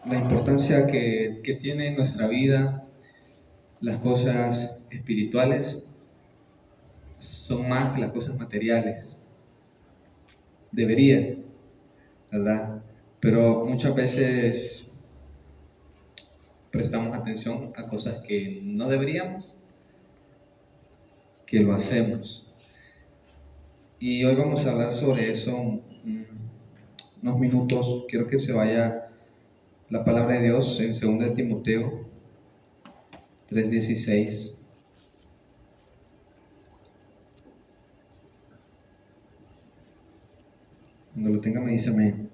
la importancia que tiene en nuestra vida las cosas espirituales son más que las cosas materiales. Deberían, ¿verdad? Pero muchas veces prestamos atención a cosas que no deberíamos, que lo hacemos. Y hoy vamos a hablar sobre eso unos minutos. Quiero que se vaya la palabra de Dios en 2 Timoteo 3:16. Cuando lo tenga me dice amén.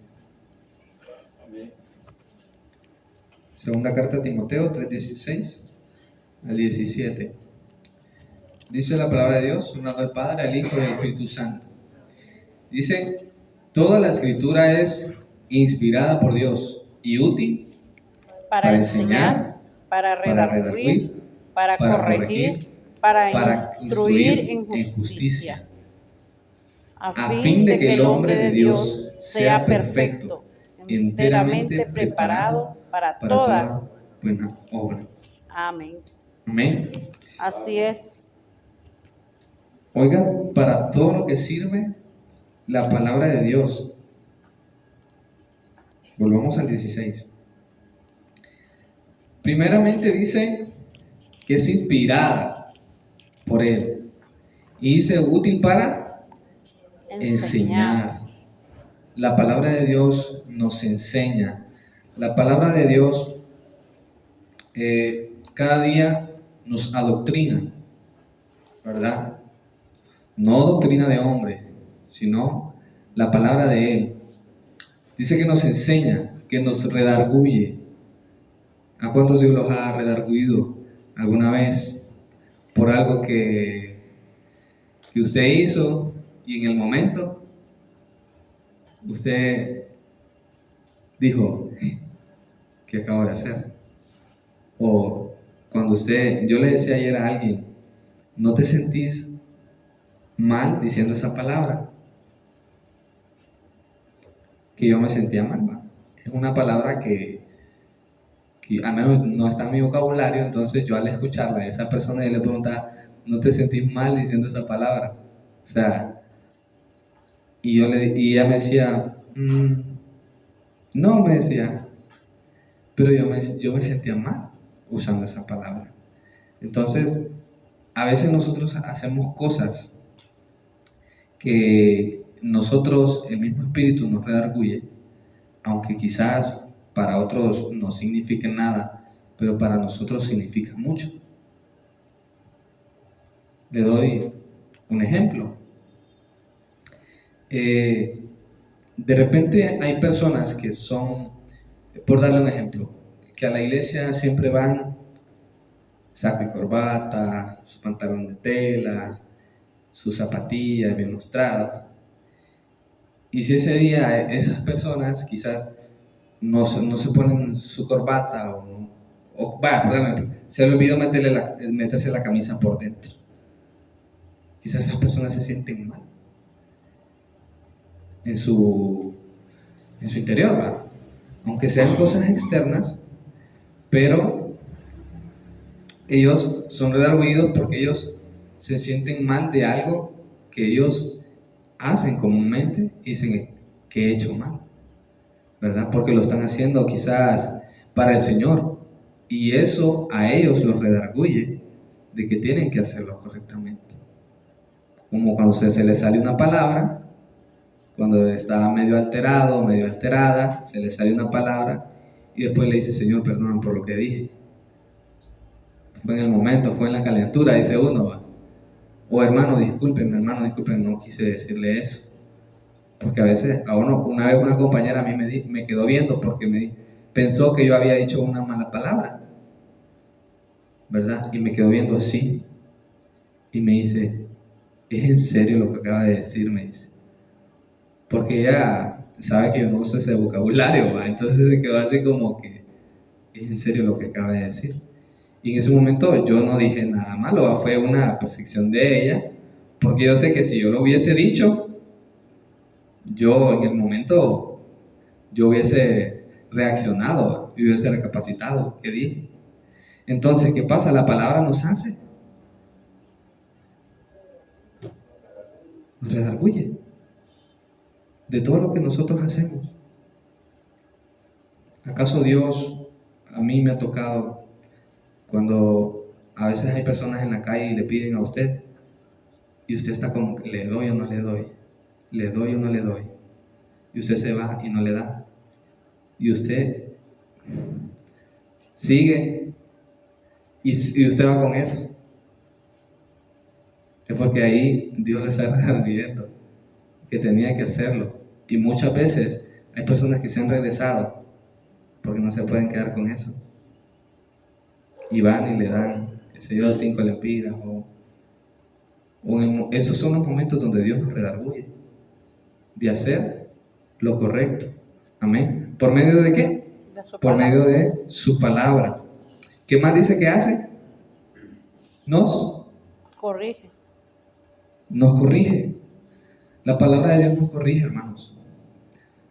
Segunda carta a Timoteo 3:16 al 17. Dice la palabra de Dios, honrando al Padre, al Hijo y al Espíritu Santo. Dice, toda la escritura es inspirada por Dios y útil para enseñar, para redarguir, para corregir, para instruir en justicia, a fin de que el hombre de Dios sea perfecto, enteramente preparado para toda buena obra. Amén. Amén. Así es. Oiga, para todo lo que sirve la palabra de Dios. Volvamos al 16. Primeramente dice que es inspirada por Él. Y dice útil para enseñar. La palabra de Dios nos enseña. La palabra de Dios cada día nos adoctrina, ¿verdad? No doctrina de hombre, sino la palabra de Él. Dice que nos enseña, que nos redarguye. ¿A cuántos Dios los ha redarguido alguna vez por algo que usted hizo y en el momento usted dijo, ¿qué acabo de hacer? O cuando yo le decía ayer a alguien, ¿no te sentís mal diciendo esa palabra? Que yo me sentía mal, ¿va? Es una palabra que al menos no está en mi vocabulario, entonces yo al escucharla a esa persona y le preguntaba, ¿no te sentís mal diciendo esa palabra? O sea, y ella me decía, no, me decía, pero yo me sentía mal usando esa palabra. Entonces, a veces nosotros hacemos cosas que nosotros, el mismo espíritu nos redarguye, aunque quizás para otros no signifique nada, pero para nosotros significa mucho. Le doy un ejemplo. De repente hay personas que son, por darle un ejemplo, que a la iglesia siempre van saco y corbata, su pantalón de tela, sus zapatillas bien lustradas. Y si ese día esas personas quizás no se ponen su corbata se le olvidó meterse la camisa por dentro, quizás esas personas se sienten mal en su interior, ¿va? Aunque sean cosas externas, pero ellos son redarguidos porque ellos se sienten mal de algo que ellos hacen comúnmente y dicen que he hecho mal, ¿verdad? Porque lo están haciendo quizás para el Señor y eso a ellos los redarguye de que tienen que hacerlo correctamente. Como cuando se les sale una palabra, cuando está medio alterado, medio alterada, se le sale una palabra y después le dice, Señor, perdón por lo que dije. Fue en el momento, fue en la calentura, dice uno, ¿va? O hermano, discúlpenme, no quise decirle eso. Porque a veces, una vez una compañera a mí me quedó viendo porque pensó que yo había dicho una mala palabra, ¿verdad? Y me quedó viendo así. Y me dice, ¿es en serio lo que acaba de decir? Me dice. Porque ella sabe que yo no uso ese vocabulario, ¿va? Entonces se quedó así como que, ¿es en serio lo que acaba de decir? Y en ese momento yo no dije nada malo, ¿va? Fue una percepción de ella, porque yo sé que si yo lo hubiese dicho, yo en el momento, yo hubiese reaccionado y hubiese recapacitado. ¿Qué dije? Entonces, ¿qué pasa? La palabra nos hace, nos redarguye de todo lo que nosotros hacemos. ¿Acaso Dios, a mí me ha tocado cuando a veces hay personas en la calle y le piden a usted y usted está como que le doy o no le doy, le doy o no le doy, y usted se va y no le da, y usted sigue y usted va con eso? Es porque ahí Dios le está redarguyendo que tenía que hacerlo. Y muchas veces hay personas que se han regresado porque no se pueden quedar con eso. Y van y le dan, qué sé yo, 5 lempiras. Esos son los momentos donde Dios nos redarguye de hacer lo correcto. Amén. ¿Por medio de qué? Por medio de su palabra. ¿Qué más dice que hace? Nos corrige. La palabra de Dios nos corrige, hermanos.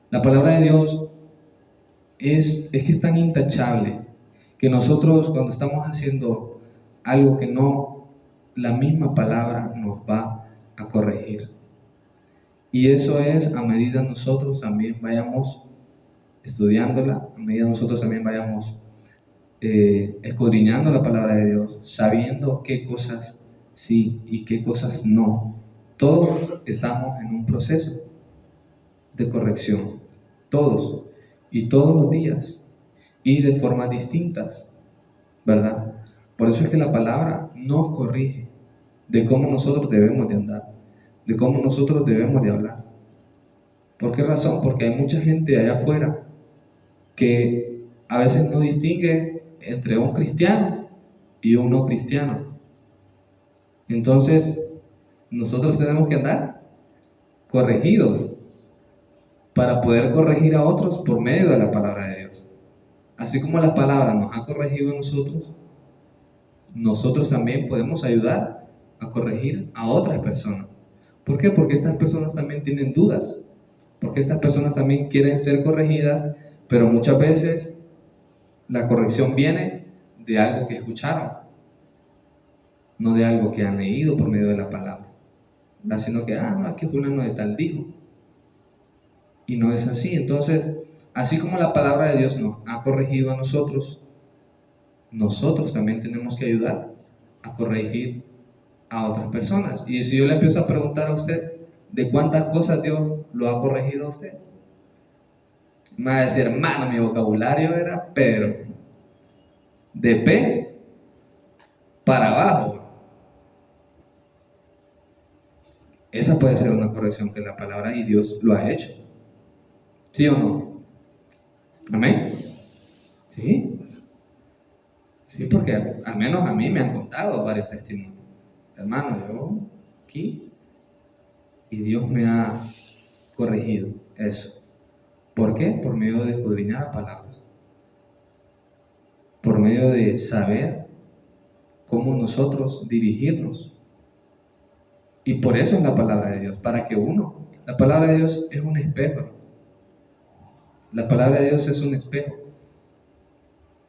La palabra de Dios es que es tan intachable que nosotros cuando estamos haciendo algo que no, la misma palabra nos va a corregir. Y eso es a medida nosotros también vayamos estudiándola, a medida nosotros también vayamos escudriñando la palabra de Dios, sabiendo qué cosas sí y qué cosas no. Todos estamos en un proceso de corrección, todos, y todos los días, y de formas distintas, ¿verdad? Por eso es que la palabra nos corrige de cómo nosotros debemos de andar, de cómo nosotros debemos de hablar. ¿Por qué razón? Porque hay mucha gente allá afuera que a veces no distingue entre un cristiano y un no cristiano. Entonces, nosotros tenemos que andar corregidos para poder corregir a otros por medio de la palabra de Dios. Así como la palabra nos ha corregido a nosotros, nosotros también podemos ayudar a corregir a otras personas. ¿Por qué? Porque estas personas también tienen dudas, porque estas personas también quieren ser corregidas, pero muchas veces la corrección viene de algo que escucharon, no de algo que han leído por medio de la palabra, sino que, no, es que fulano de tal dijo. Y no es así. Entonces, así como la palabra de Dios nos ha corregido a nosotros, nosotros también tenemos que ayudar a corregir a otras personas. Y si yo le empiezo a preguntar a usted, ¿de cuántas cosas Dios lo ha corregido a usted? Me va a decir, hermano, mi vocabulario era, pero de P para abajo. Esa puede ser una corrección que la palabra y Dios lo ha hecho. ¿Sí o no? ¿Amén? ¿Sí? Sí, porque al menos a mí me han contado varios testimonios. Hermano, yo aquí y Dios me ha corregido eso. ¿Por qué? Por medio de escudriñar la palabra. Por medio de saber cómo nosotros dirigirnos. Y por eso es la palabra de Dios, para que la palabra de Dios es un espejo. La palabra de Dios es un espejo.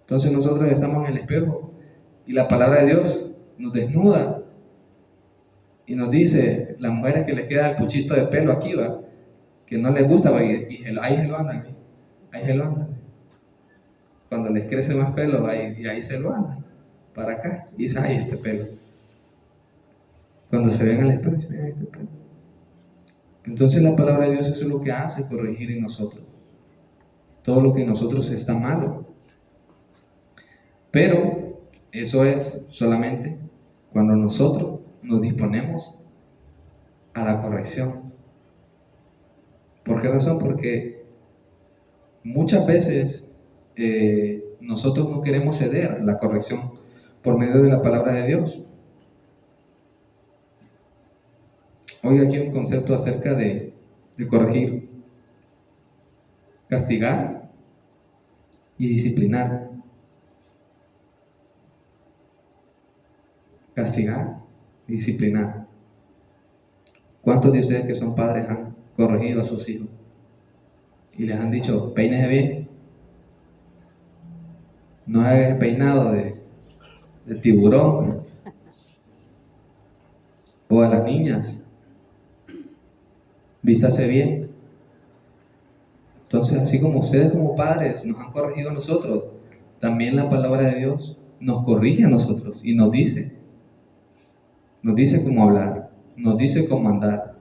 Entonces nosotros estamos en el espejo y la palabra de Dios nos desnuda y nos dice, las mujeres que les queda el puchito de pelo aquí, va, que no les gusta, va, y ahí se lo andan, ahí se lo andan. Cuando les crece más pelo, ahí se lo andan, para acá, y dice, ay, este pelo. Cuando se ven al espejo, dicen, ay, este pelo. Entonces la palabra de Dios eso es lo que hace corregir en nosotros. Todo lo que en nosotros está malo. Pero eso es solamente cuando nosotros nos disponemos a la corrección. ¿Por qué razón? Porque muchas veces nosotros no queremos ceder a la corrección por medio de la palabra de Dios. Hoy aquí un concepto acerca de corregir, castigar y disciplinar. Castigar y disciplinar. ¿Cuántos de ustedes que son padres han corregido a sus hijos y les han dicho, peínese bien? No haga peinado de tiburón. O a las niñas, vístase bien. Entonces, así como ustedes como padres nos han corregido a nosotros, también la palabra de Dios nos corrige a nosotros y nos dice cómo hablar, nos dice cómo andar,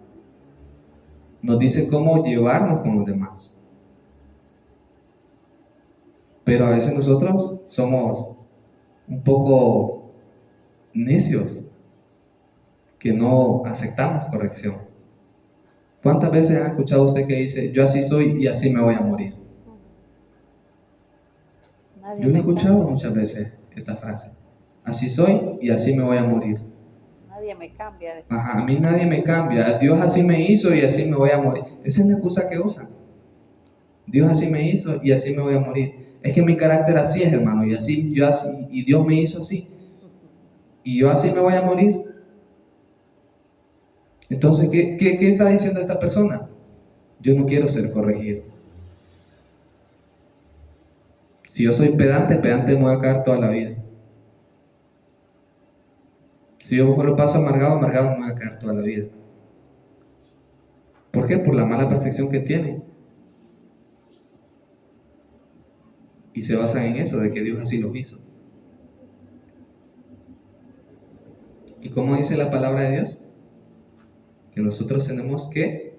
nos dice cómo llevarnos con los demás. Pero a veces nosotros somos un poco necios, que no aceptamos corrección. ¿Cuántas veces ha escuchado usted que dice, yo así soy y así me voy a morir? Yo lo he escuchado muchas veces esta frase. Así soy y así me voy a morir. Nadie me cambia. Ajá, a mí nadie me cambia. Dios así me hizo y así me voy a morir. Esa es la excusa que usan. Dios así me hizo y así me voy a morir. Es que mi carácter así es, hermano, y así, yo así, y Dios me hizo así. Y yo así me voy a morir. Entonces, ¿qué está diciendo esta persona? Yo no quiero ser corregido. Si yo soy pedante, pedante me voy a quedar toda la vida. Si yo lo paso amargado, amargado me voy a quedar toda la vida. ¿Por qué? Por la mala percepción que tiene. Y se basan en eso, de que Dios así lo hizo. ¿Y cómo dice la palabra de Dios? Que nosotros tenemos que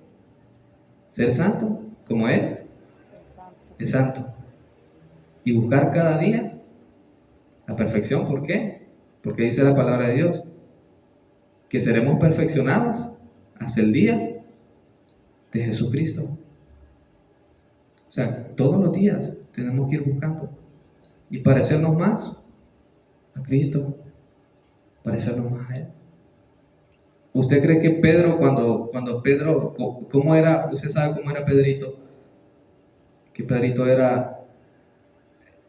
ser santos, como Él es santo. Y buscar cada día la perfección. ¿Por qué? Porque dice la palabra de Dios que seremos perfeccionados hasta el día de Jesucristo. O sea, todos los días tenemos que ir buscando y parecernos más a Cristo, parecernos más a Él. ¿Usted cree que Pedro, cuando Pedro, cómo era, usted sabe cómo era Pedrito? Que Pedrito era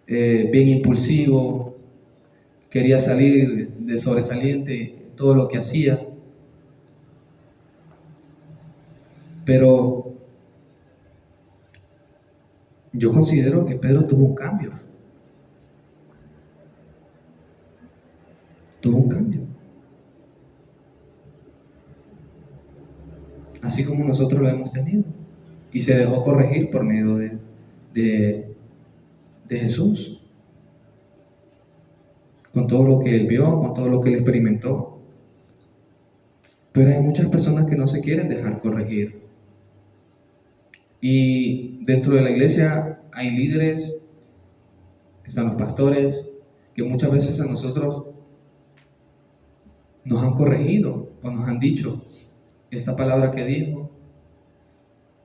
bien impulsivo, quería salir de sobresaliente en todo lo que hacía. Pero yo considero que Pedro tuvo un cambio. Tuvo un cambio. Así como nosotros lo hemos tenido. Y se dejó corregir por medio de Jesús. Con todo lo que él vio, con todo lo que él experimentó. Pero hay muchas personas que no se quieren dejar corregir. Y dentro de la iglesia hay líderes, están los pastores, que muchas veces a nosotros nos han corregido o nos han dicho, esta palabra que dijo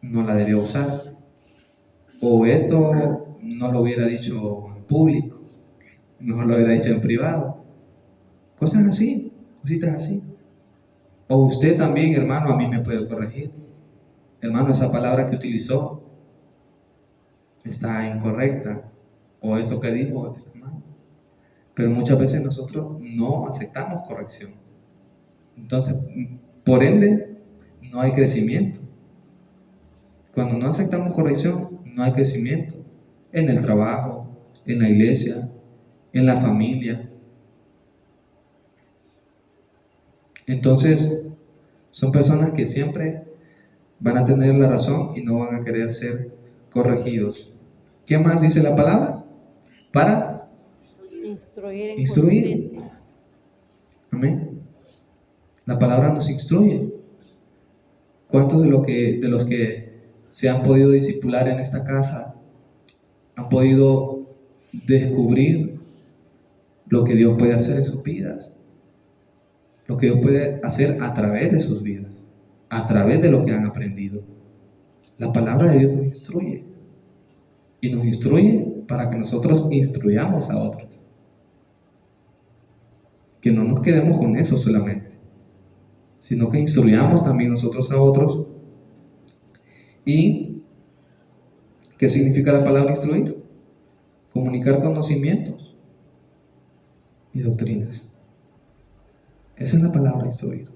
no la debió usar, o esto no lo hubiera dicho en público, no lo hubiera dicho en privado, cosas así, cositas así. O usted también, hermano, a mí me puede corregir, hermano, esa palabra que utilizó está incorrecta, o eso que dijo está mal. Pero muchas veces nosotros no aceptamos corrección. Entonces, por ende, no hay crecimiento. Cuando no aceptamos corrección, no hay crecimiento en el trabajo, en la iglesia, en la familia. Entonces, son personas que siempre van a tener la razón y no van a querer ser corregidos. ¿Qué más dice la palabra? Para instruir en instruir. justicia. Amén. La palabra nos instruye. ¿Cuántos de los que se han podido discipular en esta casa han podido descubrir lo que Dios puede hacer en sus vidas? Lo que Dios puede hacer a través de sus vidas, a través de lo que han aprendido. La palabra de Dios nos instruye. Y nos instruye para que nosotros instruyamos a otros. Que no nos quedemos con eso solamente, sino que instruyamos también nosotros a otros. ¿Y qué significa la palabra instruir? Comunicar conocimientos y doctrinas. Esa es la palabra instruir.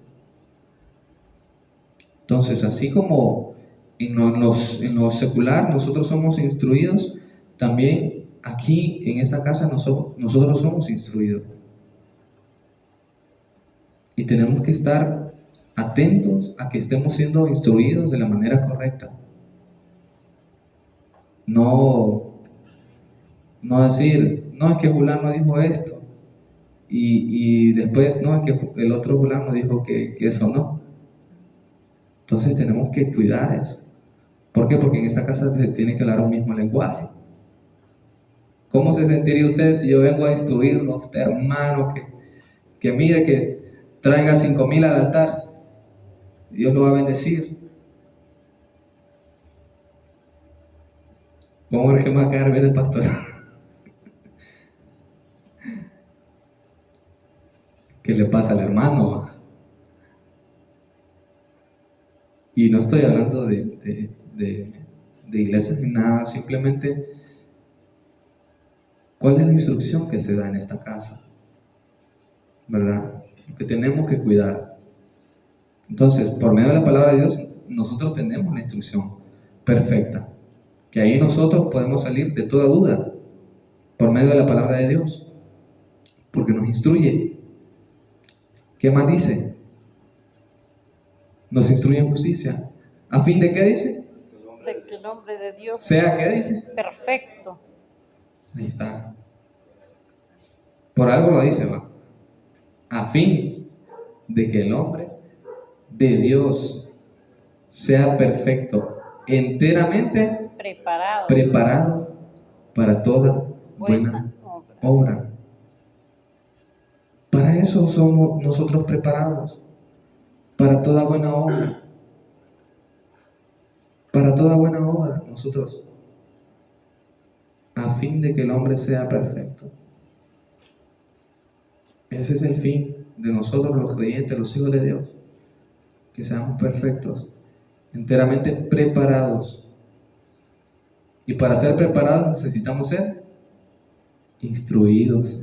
Entonces, así como en lo secular nosotros somos instruidos, también aquí en esta casa nosotros somos instruidos. Y tenemos que estar atentos a que estemos siendo instruidos de la manera correcta. No decir, no, es que fulano dijo esto. Y después, no, es que el otro fulano dijo que eso no. Entonces tenemos que cuidar eso. ¿Por qué? Porque en esta casa se tiene que hablar un mismo lenguaje. ¿Cómo se sentiría usted si yo vengo a instruirlo a usted, hermano, que mire, que traiga 5,000 al altar? Dios lo va a bendecir. ¿Cómo es que me va a quedar bien el pastor? ¿Qué le pasa al hermano? Y no estoy hablando de iglesias ni nada, simplemente ¿cuál es la instrucción que se da en esta casa? ¿Verdad? Que tenemos que cuidar. Entonces, por medio de la palabra de Dios, nosotros tenemos la instrucción perfecta, que ahí nosotros podemos salir de toda duda, por medio de la palabra de Dios, porque nos instruye. ¿Qué más dice? Nos instruye en justicia. ¿A fin de qué dice? De que el nombre de Dios ¿Sea qué dice? perfecto. Ahí está. Por algo lo dice, ¿va? A fin de que el hombre de Dios sea perfecto, enteramente preparado para toda buena obra. Para eso somos nosotros preparados, para toda buena obra. Para toda buena obra, nosotros, a fin de que el hombre sea perfecto. Ese es el fin de nosotros los creyentes, los hijos de Dios, que seamos perfectos, enteramente preparados. Y para ser preparados necesitamos ser instruidos.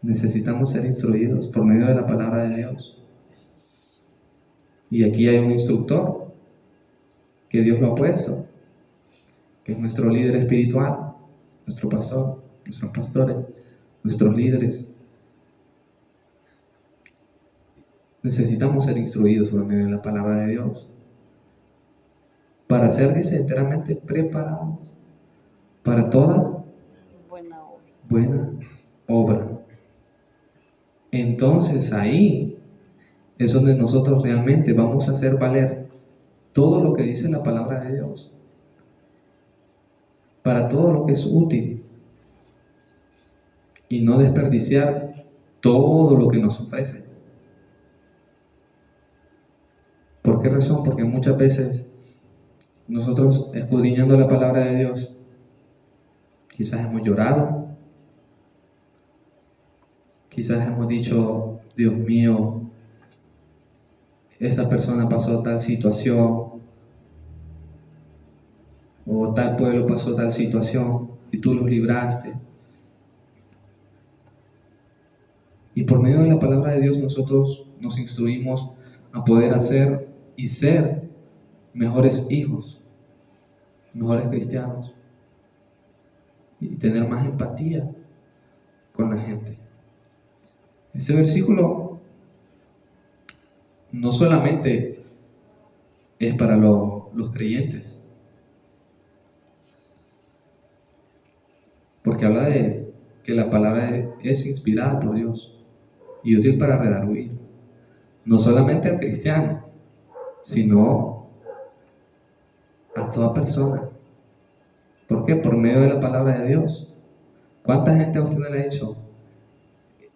Necesitamos ser instruidos por medio de la palabra de Dios. Y aquí hay un instructor que Dios lo ha puesto, que es nuestro líder espiritual, nuestro pastor, nuestros pastores, nuestros líderes. Necesitamos ser instruidos por medio de la palabra de Dios para ser, dice, enteramente preparados para toda buena obra. Entonces ahí es donde nosotros realmente vamos a hacer valer todo lo que dice la palabra de Dios, para todo lo que es útil, y no desperdiciar todo lo que nos ofrece. ¿Por qué razón? Porque muchas veces nosotros, escudriñando la palabra de Dios, quizás hemos llorado, quizás hemos dicho, Dios mío, esta persona pasó tal situación, o tal pueblo pasó tal situación, y tú los libraste. Y por medio de la palabra de Dios nosotros nos instruimos a poder hacer y ser mejores hijos, mejores cristianos, y tener más empatía con la gente. Este versículo no solamente es para los creyentes, porque habla de que la palabra es inspirada por Dios y útil para redarguir, no solamente al cristiano, sino a toda persona. ¿Por qué? Por medio de la palabra de Dios. ¿Cuánta gente a usted le ha dicho?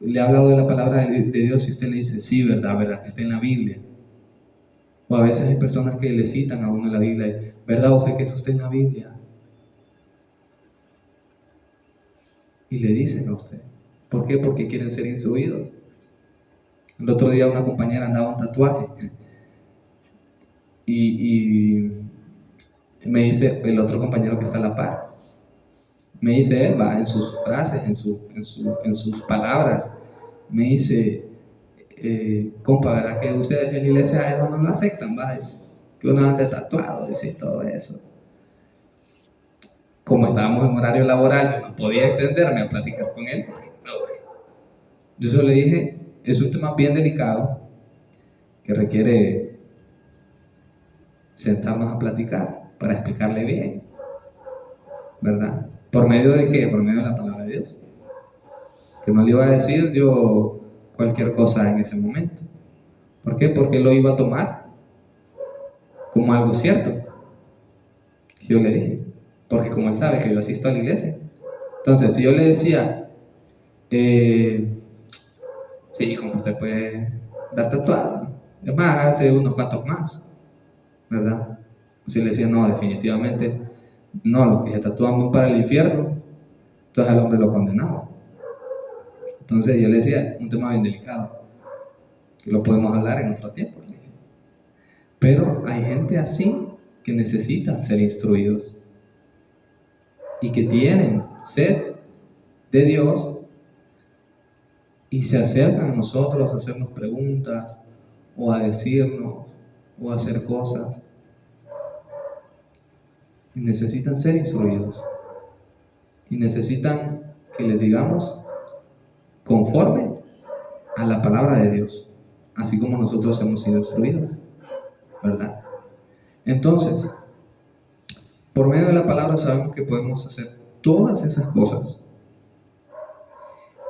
Le ha hablado de la palabra de Dios y usted le dice, sí, verdad, que está en la Biblia. O a veces hay personas que le citan a uno en la Biblia, ¿verdad usted que eso está en la Biblia? Y le dicen a usted. ¿Por qué? Porque quieren ser instruidos. El otro día una compañera andaba un tatuaje y me dice el otro compañero que está a la par, me dice él, va, en sus frases, en sus palabras, me dice, compa, ¿verdad que ustedes en la iglesia eso no lo aceptan? Va, dice, que uno ande tatuado, dice, y todo eso. Como estábamos en horario laboral, yo no podía extenderme a platicar con él. Yo solo le dije, es un tema bien delicado que requiere sentarnos a platicar para explicarle bien, ¿verdad? ¿Por medio de qué? Por medio de la palabra de Dios. Que no le iba a decir yo cualquier cosa en ese momento. ¿Por qué? Porque lo iba a tomar como algo cierto. Yo le dije, porque como él sabe que yo asisto a la iglesia. Entonces, si yo le decía, sí, como usted puede dar tatuado, es más, hace unos cuantos más, ¿verdad? Si le decía, no, definitivamente, no, los que se tatúan van para el infierno, entonces al hombre lo condenaba. Entonces yo le decía, un tema bien delicado, que lo podemos hablar en otro tiempo. Pero hay gente así que necesitan ser instruidos y que tienen sed de Dios y se acercan a nosotros a hacernos preguntas o a decirnos o a hacer cosas y necesitan ser instruidos y necesitan que les digamos conforme a la palabra de Dios, así como nosotros hemos sido instruidos, ¿verdad? Entonces, por medio de la palabra sabemos que podemos hacer todas esas cosas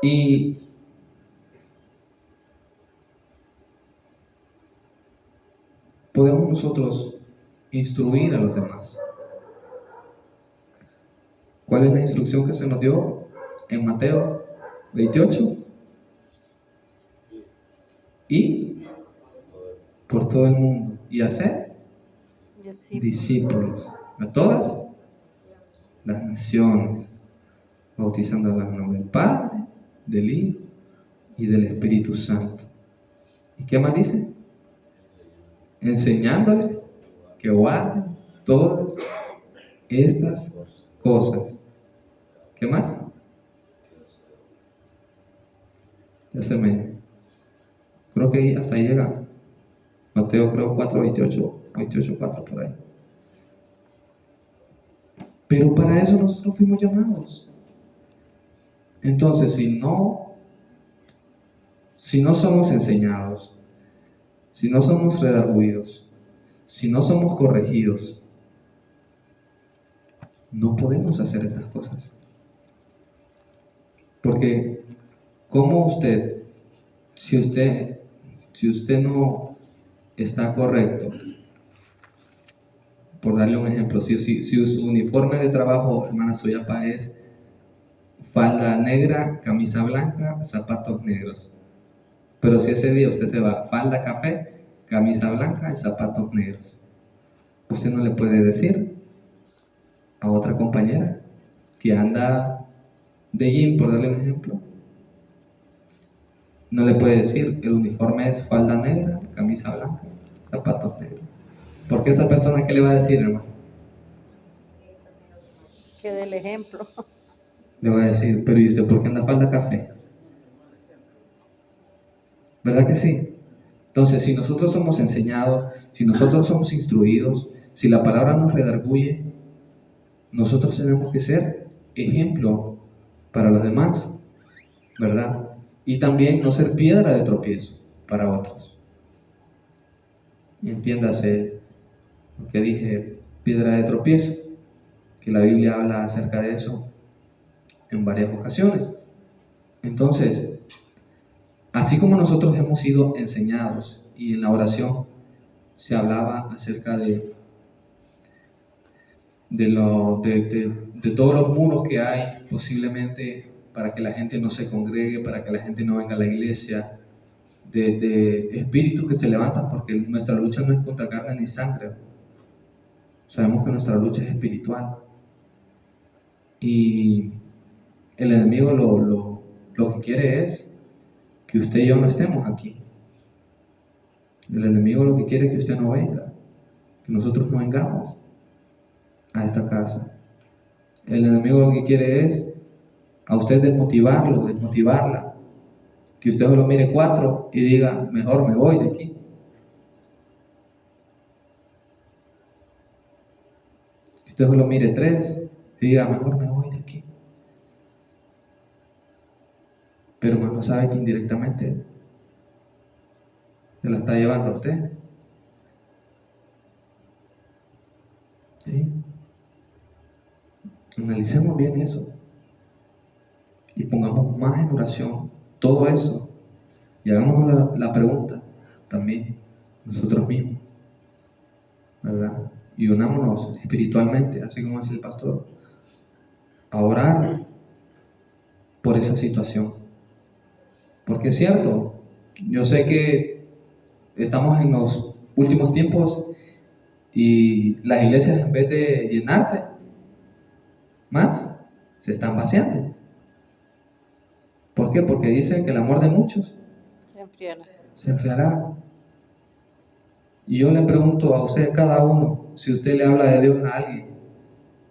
y podemos nosotros instruir a los demás. ¿Cuál es la instrucción que se nos dio en Mateo 28? Y por todo el mundo y hacer discípulos a todas las naciones, bautizándolas en el nombre del Padre, del Hijo y del Espíritu Santo. ¿Y qué más dice? Enseñándoles que guarden todas estas cosas. ¿Qué más? Ya se me... Creo que hasta ahí llega. Mateo creo 4, 28, 4 por ahí. Pero para eso nosotros fuimos llamados. Entonces, si no somos enseñados, si no somos redarguidos, si no somos corregidos, no podemos hacer esas cosas. Porque, ¿cómo usted, si usted no está correcto, por darle un ejemplo, si su uniforme de trabajo, hermana Soyapa, es falda negra, camisa blanca, zapatos negros, pero si ese día usted se va falda café, camisa blanca y zapatos negros, usted no le puede decir a otra compañera que anda de gym, por darle un ejemplo, no le puede decir el uniforme es falda negra, camisa blanca, zapatos negros. ¿Por qué esa persona qué le va a decir, hermano? Que del ejemplo. Le va a decir, pero ¿y usted por qué anda falda café? ¿Verdad que sí? Entonces, si nosotros somos enseñados, si nosotros somos instruidos, si la palabra nos redarguye, nosotros tenemos que ser ejemplo para los demás, ¿verdad? Y también no ser piedra de tropiezo para otros. Y entiéndase lo que dije, piedra de tropiezo, que la Biblia habla acerca de eso en varias ocasiones. Entonces, así como nosotros hemos sido enseñados, y en la oración se hablaba acerca de todos los muros que hay posiblemente para que la gente no se congregue, para que la gente no venga a la iglesia, de espíritus que se levantan, porque nuestra lucha no es contra carne ni sangre. Sabemos que nuestra lucha es espiritual. Y el enemigo lo que quiere es que usted y yo no estemos aquí. El enemigo lo que quiere es que usted no venga, que nosotros no vengamos a esta casa. El enemigo lo que quiere es a usted desmotivarlo, desmotivarla, que usted solo mire 4 y diga, mejor me voy de aquí. Que usted solo mire 3 y diga, mejor me voy de aquí. Pero hermano, sabe que indirectamente se la está llevando a usted. ¿Sí? Analicemos bien eso y pongamos más en oración todo eso y hagámonos la pregunta también nosotros mismos, ¿verdad? Y unámonos espiritualmente, así como dice el pastor, a orar por esa situación. Porque es cierto, yo sé que estamos en los últimos tiempos y las iglesias, en vez de llenarse más, se están vaciando. ¿Por qué? Porque dicen que el amor de muchos se enfriará. Y yo le pregunto a usted, cada uno, si usted le habla de Dios a alguien,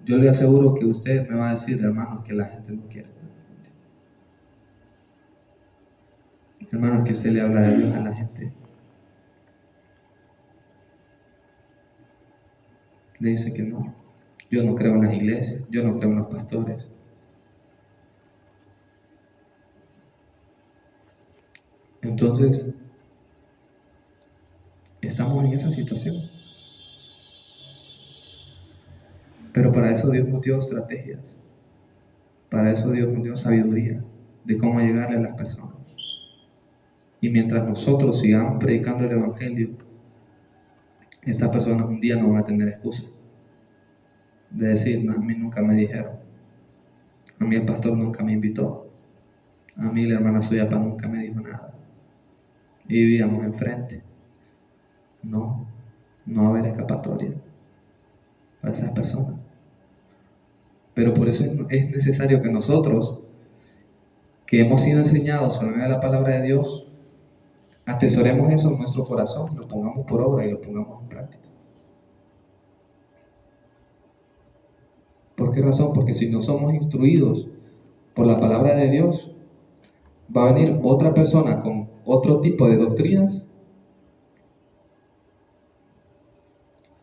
yo le aseguro que usted me va a decir, hermanos, que la gente no quiere. Hermanos, que usted le habla de Dios a la gente, le dice que no. Yo no creo en las iglesias, yo no creo en los pastores. Entonces, estamos en esa situación. Pero para eso Dios nos dio estrategias. Para eso Dios nos dio sabiduría de cómo llegarle a las personas. Y mientras nosotros sigamos predicando el Evangelio, estas personas un día no van a tener excusa de decir, no, a mí nunca me dijeron, a mí el pastor nunca me invitó, a mí la hermana Suyapa nunca me dijo nada, y vivíamos enfrente. No va a haber escapatoria para esas personas. Pero por eso es necesario que nosotros, que hemos sido enseñados por medio de la palabra de Dios, atesoremos eso en nuestro corazón, lo pongamos por obra y lo pongamos en práctica. ¿Por qué razón? Porque si no somos instruidos por la palabra de Dios, va a venir otra persona con otro tipo de doctrinas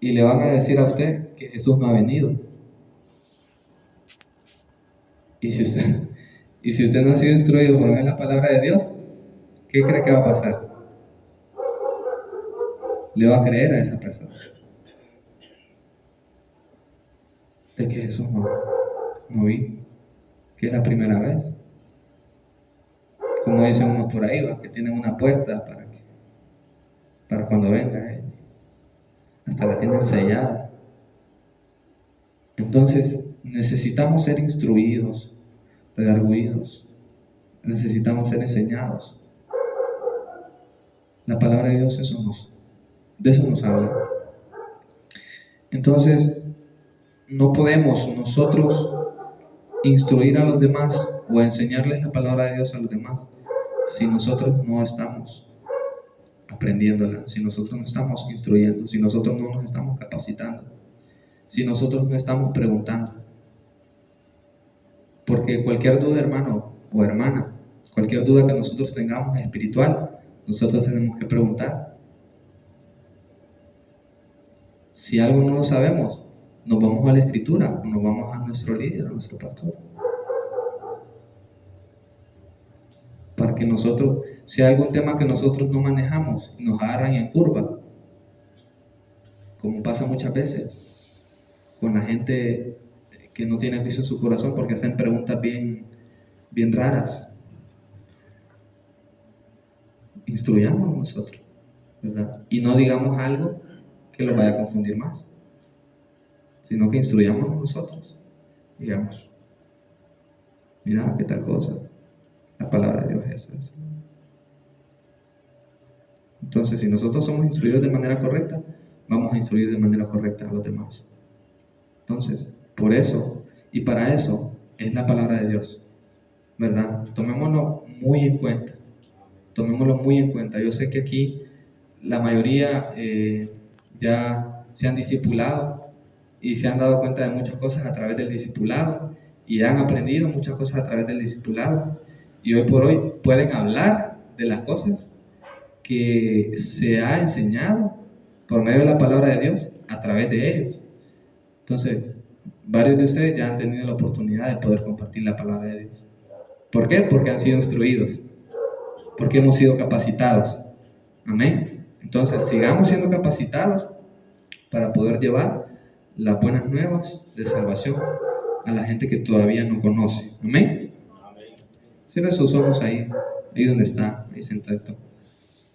y le van a decir a usted que Jesús no ha venido. Y si usted no ha sido instruido por la palabra de Dios, ¿qué cree que va a pasar? Le va a creer a esa persona de que Jesús no vino, que es la primera vez. Como dicen unos por ahí, que tienen una puerta para cuando venga Él. Hasta la tienen sellada. Entonces necesitamos ser instruidos, redarguidos, necesitamos ser enseñados. La palabra de Dios de eso nos habla. Entonces no podemos nosotros instruir a los demás o enseñarles la palabra de Dios a los demás si nosotros no estamos aprendiéndola, si nosotros no estamos instruyendo, si nosotros no nos estamos capacitando, si nosotros no estamos preguntando. Porque cualquier duda, hermano o hermana, cualquier duda que nosotros tengamos espiritual, nosotros tenemos que preguntar. Si algo no lo sabemos, nos vamos a la escritura o nos vamos a nuestro líder, a nuestro pastor. Para que nosotros, si hay algún tema que nosotros no manejamos y nos agarran en curva, como pasa muchas veces con la gente que no tiene Cristo en su corazón porque hacen preguntas bien raras, instruyámonos nosotros, ¿verdad? Y no digamos algo que los vaya a confundir más, sino que instruyámonos nosotros. Digamos, mira, qué tal cosa, la palabra de Dios es esa. Entonces, si nosotros somos instruidos de manera correcta, vamos a instruir de manera correcta a los demás. Entonces, por eso y para eso es la palabra de Dios, ¿verdad? Tomémoslo muy en cuenta. Tomémoslo muy en cuenta. Yo sé que aquí la mayoría ya se han discipulado y se han dado cuenta de muchas cosas a través del discipulado y han aprendido muchas cosas a través del discipulado. Y hoy por hoy pueden hablar de las cosas que se ha enseñado por medio de la palabra de Dios a través de ellos. Entonces, Varios de ustedes ya han tenido la oportunidad de poder compartir la palabra de Dios. ¿Por qué? Porque han sido instruidos, porque hemos sido capacitados. Amén. Entonces, sigamos siendo capacitados para poder llevar las buenas nuevas de salvación a la gente que todavía no conoce. Amén. Cierra sus ojos ahí donde está, ahí sentado.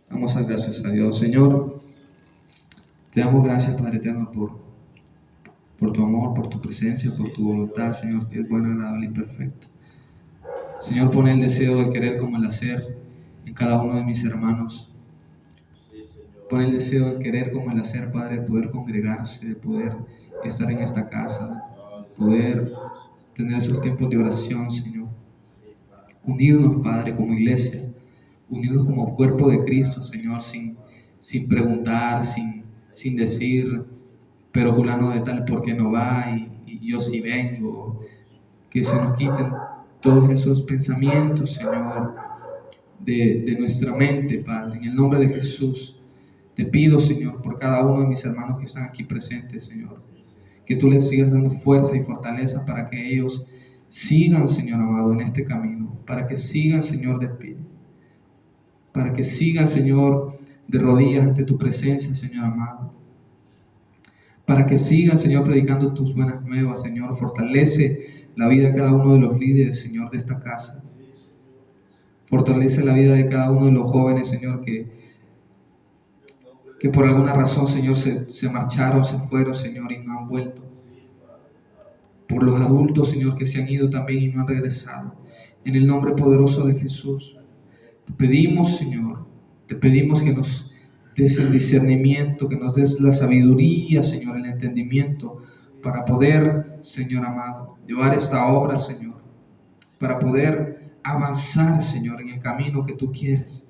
Vamos a dar gracias a Dios. Señor, te damos gracias, Padre eterno, por tu amor, por tu presencia, por tu voluntad, Señor, que es buena, agradable y perfecta. Señor, pon el deseo del querer como el hacer en cada uno de mis hermanos. Pon el deseo del querer como el hacer, Padre, de poder congregarse, de poder estar en esta casa, de poder tener esos tiempos de oración, Señor. Unirnos, Padre, como iglesia, unirnos como cuerpo de Cristo, Señor, sin preguntar, sin decir, pero fulano de tal, ¿por qué no va? Y yo sí vengo. Que se nos quiten todos esos pensamientos, Señor, de nuestra mente, Padre. En el nombre de Jesús, te pido, Señor, por cada uno de mis hermanos que están aquí presentes, Señor, que tú les sigas dando fuerza y fortaleza para que ellos sigan, Señor amado, en este camino, para que sigan, Señor, de pie, para que sigan, Señor, de rodillas ante tu presencia, Señor amado, para que sigan, Señor, predicando tus buenas nuevas, Señor. Fortalece la vida de cada uno de los líderes, Señor, de esta casa. Fortalece la vida de cada uno de los jóvenes, Señor, que por alguna razón, Señor, se marcharon, se fueron, Señor, y no han vuelto. Por los adultos, Señor, que se han ido también y no han regresado. En el nombre poderoso de Jesús, te pedimos, Señor, te pedimos que nos des el discernimiento, que nos des la sabiduría, Señor, el entendimiento, para poder, Señor amado, llevar esta obra, Señor, para poder avanzar, Señor, en el camino que tú quieres.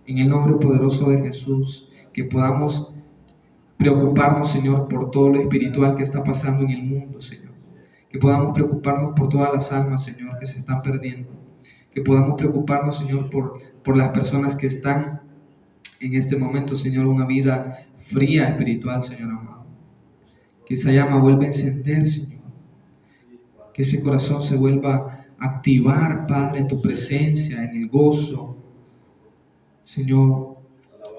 En el nombre poderoso de Jesús, que podamos preocuparnos, Señor, por todo lo espiritual que está pasando en el mundo, Señor. Que podamos preocuparnos por todas las almas, Señor, que se están perdiendo. Que podamos preocuparnos, Señor, por las personas que están en este momento, Señor, una vida fría espiritual, Señor amado. Que esa llama vuelva a encender, Señor. Que ese corazón se vuelva a activar, Padre, en tu presencia, en el gozo. Señor,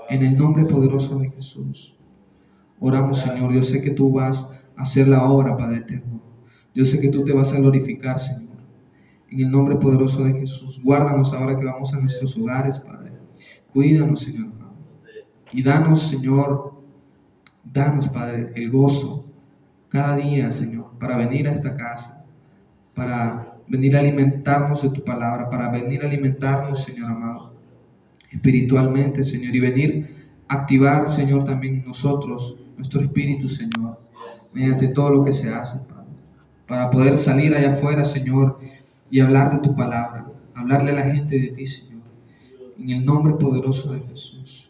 en el nombre poderoso de Jesús. Oramos, Señor. Yo sé que tú vas a hacer la obra, Padre eterno. Yo sé que tú te vas a glorificar, Señor. En el nombre poderoso de Jesús. Guárdanos ahora que vamos a nuestros hogares, Padre. Cuídanos, Señor. Y danos, Señor, danos, Padre, el gozo cada día, Señor, para venir a esta casa, para venir a alimentarnos de tu palabra, para venir a alimentarnos, Señor amado, espiritualmente, Señor, y venir a activar, Señor, también nosotros, nuestro espíritu, Señor, mediante todo lo que se hace, Padre, para poder salir allá afuera, Señor, y hablar de tu palabra, hablarle a la gente de ti, Señor, en el nombre poderoso de Jesús.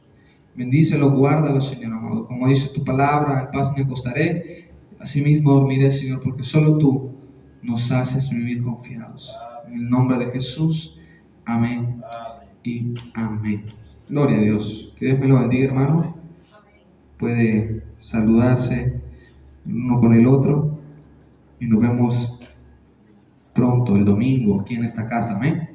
Bendícelo, guárdalo, Señor amado. Como dice tu palabra, en paz me acostaré, asimismo dormiré, Señor, porque solo tú nos haces vivir confiados. En el nombre de Jesús, amén y amén. Gloria a Dios. Que Dios me lo bendiga, hermano. Puede saludarse uno con el otro y nos vemos pronto, el domingo, aquí en esta casa. Amén.